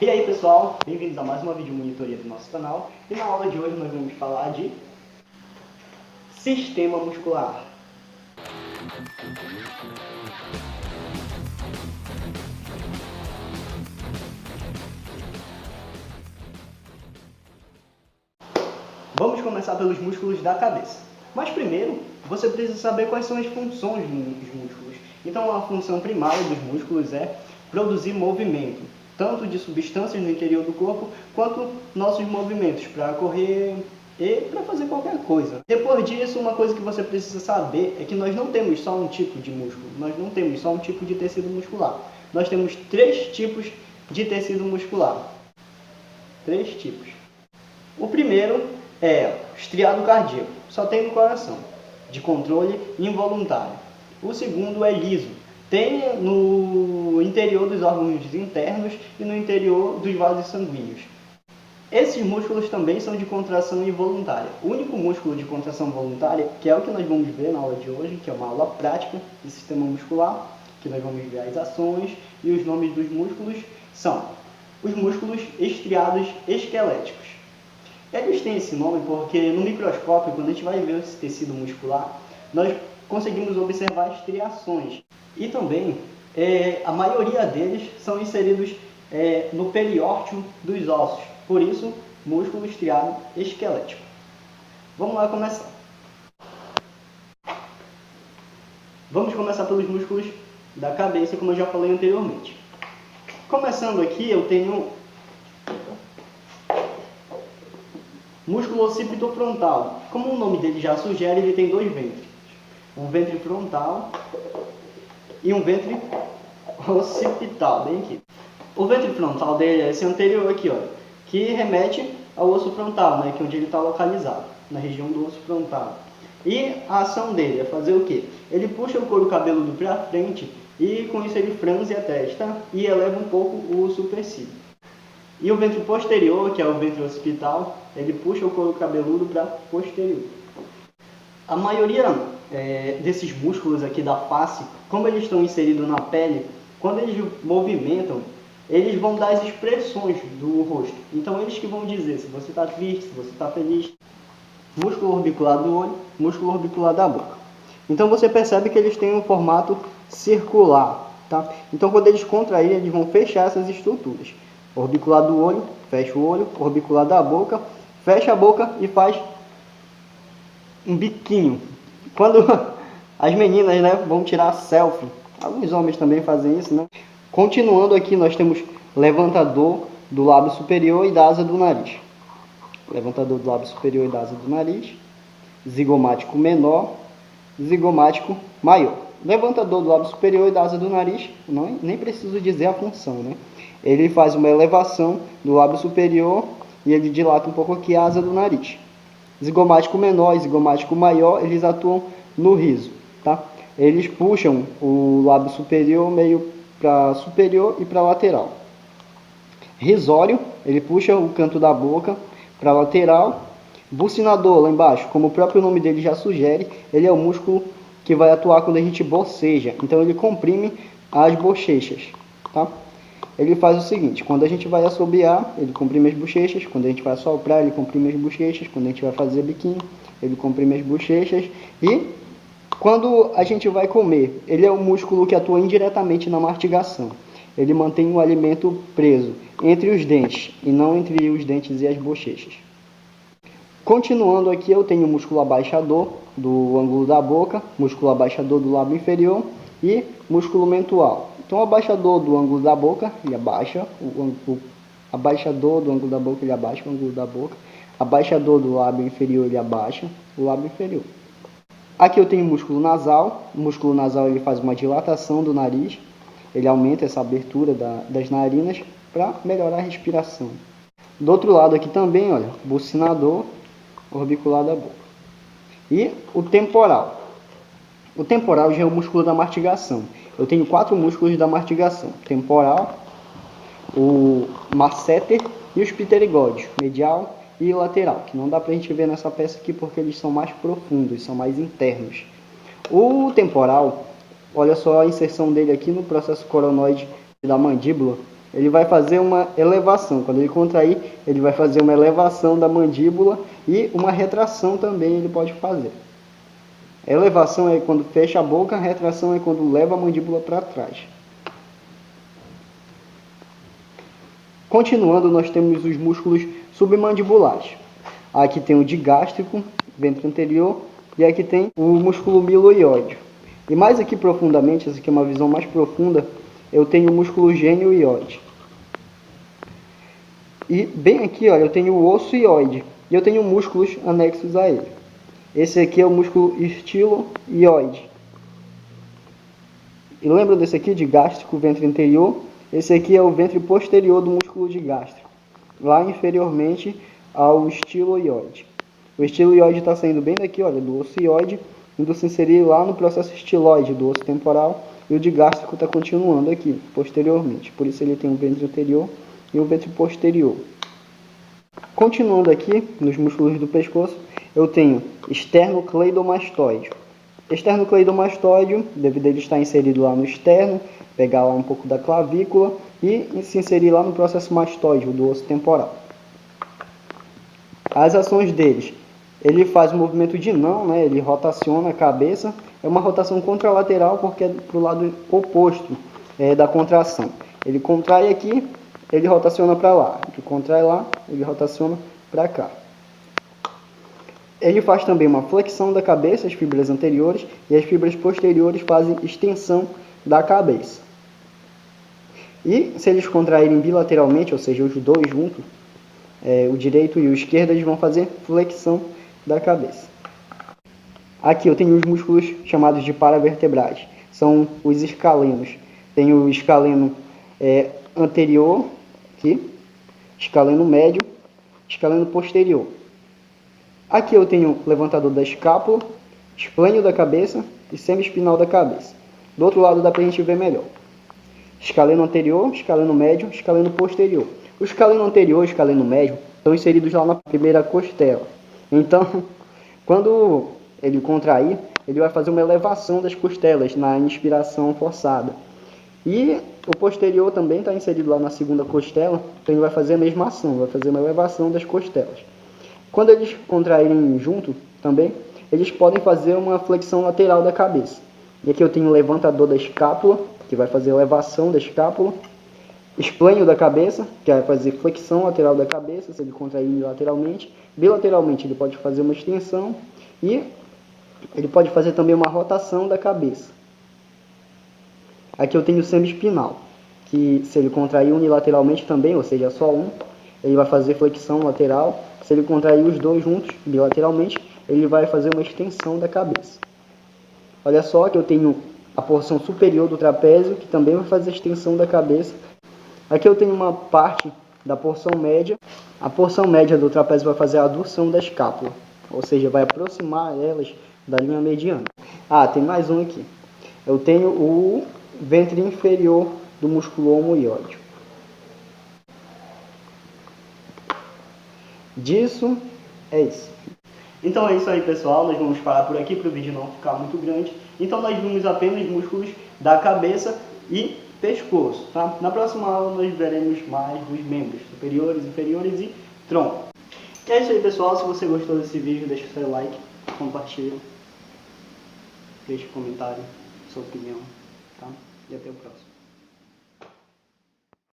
E aí pessoal, bem-vindos a mais uma vídeo monitoria do nosso canal. E na aula de hoje nós vamos falar de sistema muscular. Vamos começar pelos músculos da cabeça. Mas primeiro, você precisa saber quais são as funções dos músculos. Então a função primária dos músculos é produzir movimento, tanto de substâncias no interior do corpo, quanto nossos movimentos para correr e para fazer qualquer coisa. Depois disso, uma coisa que você precisa saber é que nós não temos só um tipo de músculo, nós não temos só um tipo de tecido muscular. Nós temos 3 tipos de tecido muscular. 3 tipos. O primeiro é o estriado cardíaco, só tem no coração, de controle involuntário. O segundo é liso, tem no interior dos órgãos internos e no interior dos vasos sanguíneos. Esses músculos também são de contração involuntária. O único músculo de contração voluntária, que é o que nós vamos ver na aula de hoje, que é uma aula prática de sistema muscular, que nós vamos ver as ações e os nomes dos músculos, são os músculos estriados esqueléticos. Eles têm esse nome porque no microscópio, quando a gente vai ver esse tecido muscular, nós conseguimos observar estriações. E também, a maioria deles são inseridos no periórteo dos ossos. Por isso, músculo estriado esquelético. Vamos lá começar. Vamos começar pelos músculos da cabeça, como eu já falei anteriormente. Começando aqui, eu tenho músculo occipitofrontal. Como o nome dele já sugere, ele tem 2 ventres. Um ventre frontal e um ventre occipital, bem aqui. O ventre frontal dele é esse anterior aqui, ó, que remete ao osso frontal, né, que é onde ele está localizado, na região do osso frontal. E a ação dele é fazer o quê? Ele puxa o couro cabeludo para frente e com isso ele franze a testa e eleva um pouco o supercílio. E o ventre posterior, que é o ventre occipital, ele puxa o couro cabeludo para posterior. A maioria desses músculos aqui da face, como eles estão inseridos na pele, quando eles movimentam, eles vão dar as expressões do rosto. Então eles que vão dizer se você está triste, se você está feliz. Músculo orbicular do olho, músculo orbicular da boca. Então você percebe que eles têm um formato circular, tá? Então quando eles contraírem, eles vão fechar essas estruturas. Orbicular do olho, fecha o olho. Orbicular da boca, fecha a boca e faz um biquinho. Quando as meninas, né, vão tirar selfie, alguns homens também fazem isso, né? Continuando aqui, nós temos levantador do lábio superior e da asa do nariz. Levantador do lábio superior e da asa do nariz. Zigomático menor, zigomático maior. Levantador do lábio superior e da asa do nariz, nem preciso dizer a função, né? Ele faz uma elevação do lábio superior e ele dilata um pouco aqui a asa do nariz. Zigomático menor e zigomático maior, eles atuam no riso, tá? Eles puxam o lábio superior meio para superior e para lateral. Risório, ele puxa o canto da boca para lateral. Bucinador, lá embaixo, como o próprio nome dele já sugere, ele é o músculo que vai atuar quando a gente boceja. Então ele comprime as bochechas, tá? Ele faz o seguinte, quando a gente vai assobiar, ele comprime as bochechas. Quando a gente vai assoprar, ele comprime as bochechas. Quando a gente vai fazer biquinho, ele comprime as bochechas. E quando a gente vai comer, ele é o músculo que atua indiretamente na mastigação. Ele mantém o alimento preso entre os dentes e não entre os dentes e as bochechas. Continuando aqui, eu tenho o músculo abaixador do ângulo da boca, músculo abaixador do lábio inferior e músculo mentual. Então, o abaixador do ângulo da boca, ele abaixa o abaixador do ângulo da boca, ele abaixa o ângulo da boca. Abaixador do lábio inferior, ele abaixa o lábio inferior. Aqui eu tenho o músculo nasal. O músculo nasal ele faz uma dilatação do nariz. Ele aumenta essa abertura das narinas para melhorar a respiração. Do outro lado aqui também, olha, bucinador orbicular da boca. E o temporal. O temporal já é o músculo da mastigação. Eu tenho 4 músculos da mastigação. Temporal, o masseter e os pterigódeos, medial e lateral, que não dá pra gente ver nessa peça aqui porque eles são mais profundos, são mais internos. O temporal, olha só a inserção dele aqui no processo coronoide da mandíbula. ele vai fazer uma elevação. Quando ele contrair, ele vai fazer uma elevação da mandíbula e uma retração também ele pode fazer. A elevação é quando fecha a boca, a retração é quando leva a mandíbula para trás. Continuando, nós temos os músculos submandibulares. Aqui tem o digástrico, ventre anterior, e aqui tem o músculo miloióide. E mais aqui profundamente, essa aqui é uma visão mais profunda, eu tenho o músculo genioide. E bem aqui, olha, eu tenho o osso ióide, e eu tenho músculos anexos a ele. Esse aqui é o músculo estiloioide. E lembra desse aqui, de gástrico, ventre anterior? Esse aqui é o ventre posterior do músculo digástrico, lá inferiormente ao estiloioide. O estiloioide está saindo bem daqui, olha, do osso ióide, indo se inserir lá no processo estiloide do osso temporal, e o digástrico está continuando aqui, posteriormente. Por isso ele tem o ventre anterior e o ventre posterior. Continuando aqui, nos músculos do pescoço, eu tenho esternocleidomastoide. Esternocleidomastoide, devido a ele estar inserido lá no externo, pegar lá um pouco da clavícula e se inserir lá no processo mastóide do osso temporal. As ações deles, ele faz o movimento de não, né? Ele rotaciona a cabeça, é uma rotação contralateral porque é para o lado oposto da contração. Ele contrai aqui, ele rotaciona para lá, ele contrai lá, ele rotaciona para cá. Ele faz também uma flexão da cabeça, as fibras anteriores, e as fibras posteriores fazem extensão da cabeça. E se eles contraírem bilateralmente, ou seja, os dois juntos, o direito e o esquerdo, eles vão fazer flexão da cabeça. Aqui eu tenho os músculos chamados de paravertebrais, são os escalenos. Tem o escaleno anterior, aqui, escaleno médio, escaleno posterior. Aqui eu tenho o levantador da escápula, esplênio da cabeça e semiespinal da cabeça. Do outro lado dá para a gente ver melhor. Escaleno anterior, escaleno médio, escaleno posterior. O escaleno anterior e o escaleno médio estão inseridos lá na primeira costela. Então, quando ele contrair, ele vai fazer uma elevação das costelas na inspiração forçada. E o posterior também está inserido lá na segunda costela, então ele vai fazer a mesma ação, vai fazer uma elevação das costelas. Quando eles contraírem junto também, eles podem fazer uma flexão lateral da cabeça. E aqui eu tenho o levantador da escápula, que vai fazer elevação da escápula. Esplênio da cabeça, que vai fazer flexão lateral da cabeça, se ele contrair unilateralmente. Bilateralmente ele pode fazer uma extensão e ele pode fazer também uma rotação da cabeça. Aqui eu tenho o semiespinal, que se ele contrair unilateralmente também, ou seja, só um, ele vai fazer flexão lateral. Se ele contrair os dois juntos, bilateralmente, ele vai fazer uma extensão da cabeça. Olha só que eu tenho a porção superior do trapézio, que também vai fazer extensão da cabeça. Aqui eu tenho uma parte da porção média. A porção média do trapézio vai fazer a adução da escápula, ou seja, vai aproximar elas da linha mediana. Ah, tem mais um aqui. Eu tenho o ventre inferior do músculo omoióide. Disso é isso. Então é isso aí, pessoal, nós vamos parar por aqui para o vídeo não ficar muito grande. Então nós vimos apenas músculos da cabeça e pescoço, tá? Na próxima aula nós veremos mais dos membros superiores, inferiores e tronco. E é isso aí, pessoal, se você gostou desse vídeo, deixa o seu like, compartilha, deixa um comentário, sua opinião, tá? E até o próximo.